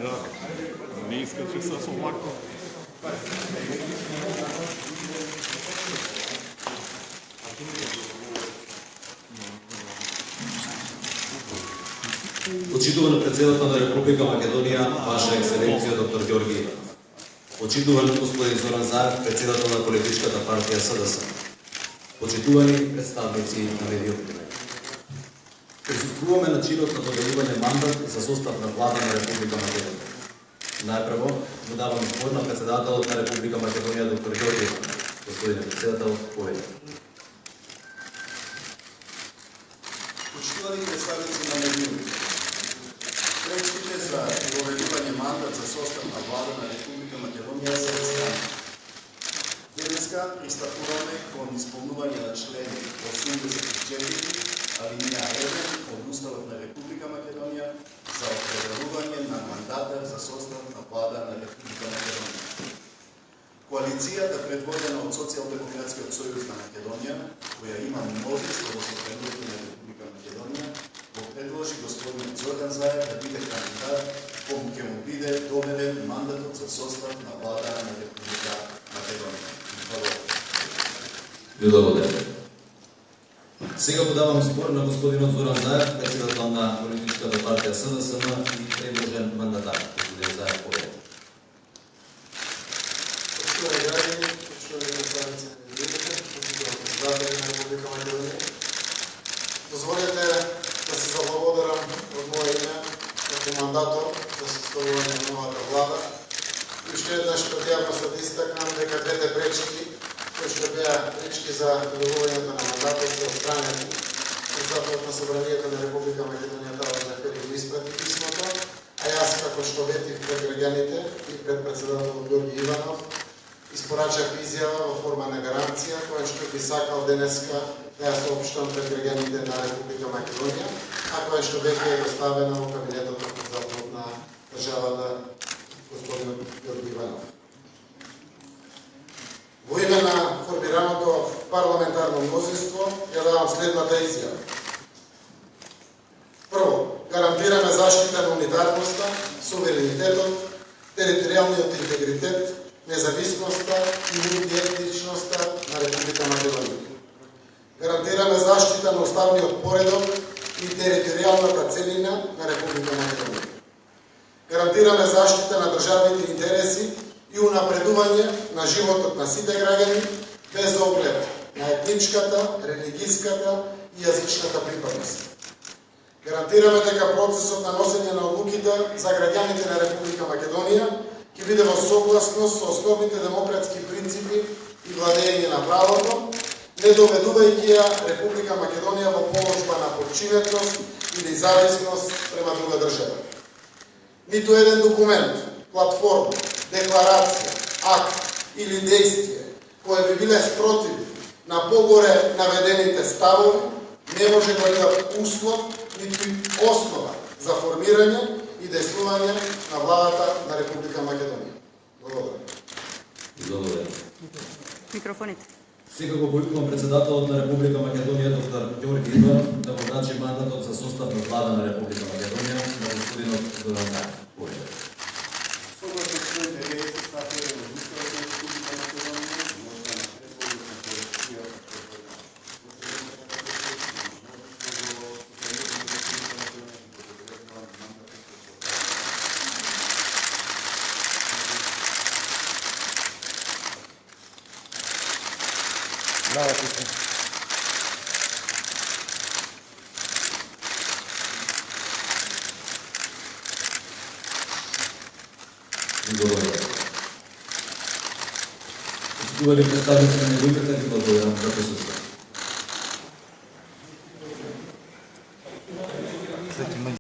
да не искаше с овако. Почитуван председател на Република Македонија, Ваша екселенција доктор Ѓорги Иванов. Почитуван господин Зоран Заев, председател на политичката партија СДС. Почитувани представници на медиумите. Присуствуваме на чинот на доделување мандат за состав на влада на Република Македонија. Најпрво му давам збор на председателот на Република Македонија доктор Ѓорги Иванов. Господине председател, поведете. Почитувани представници на медиумите. Пречките за доведување мандат за состав на влада на Република Македонија се разграничени. Денеска пристапуваме кон исполнување на член 84 алинеја 1 од Уставот на Република Македонија за определување на мандата за состав на влада на Република Македонија. Коалицијата предводена од Социјалдемократскиот сојуз на Македонија, која има мнозинство во Собранието на Република Македонија, го предложи господин Зоран Заев да биде кандидат кому ќе му биде доверен мандатот за состав на влада на Република Македонија. Благодарам. Сега му давам збор на господинот Зоран Заев, председател на политичката партија СДСМ и предложен мандатар. Господин Заев, поведете. Почитувани граѓани, почитувани представници на медиумите, почитувани председатели на Република Македонија, дозволете да се заблагодарам од моје име како мандатор за составување на новата влада. И уште еднаш пред јавноста да истакнам дека двете пречки кои што беа пречки за добивањето на мандатот се отстранети. Председателот на Собранието на Република Македонија Талат Џафери го испрати писмото, а јас како што ветив пред граѓаните и пред председателот Ѓорги Иванов испорачав изјава во форма на гаранција која што би сакал денеска да ја соопштам пред граѓаните на Република Македонија, а која што веќе е доставена во кабинетот на председателот на државата господин Ѓорги Иванов. Во име на формираното парламентарно мнозинство ја давам следната изјава. Прво, гарантираме заштита на унитарноста, суверенитетот, територијалниот интегритет, независноста и мултиетничноста на Република Македонија. Гарантираме заштита на уставниот поредок и територијалната целина на Република Македонија. Гарантираме заштита на државните интереси и унапредување на животот на сите граѓани без оглед на етничката, религиската и јазичната припадност. Гарантираме дека процесот на носење на одлуките за граѓаните на Република Македонија ќе биде во согласност со основните демократски принципи и владење на правото, не доведувајќи ја Република Македонија во положба на подчинетост или зависност према друга држава. Ниту еден документ, платформа, декларација, акт или дејствие кои би биле спротивни на погоре наведените ставови не може да бидат услов ниту основа за формирање и дејствување на владата на Република Македонија. Благодарам. Благодарам. Микрофоните. Сега го повикувам председателот на Република Македонија доктор Ѓорги Иванов да го дачи мандатот за состав на влада на Република Македонија на господинот Зоран Заев. Поведете. Согласно член 90 став 1 од Уставот на Република Македонија, можна на предводот на коалицијата Браво, Тише. Благодарам. Почитувани представници на медиумите, ви благодарам за присуствието.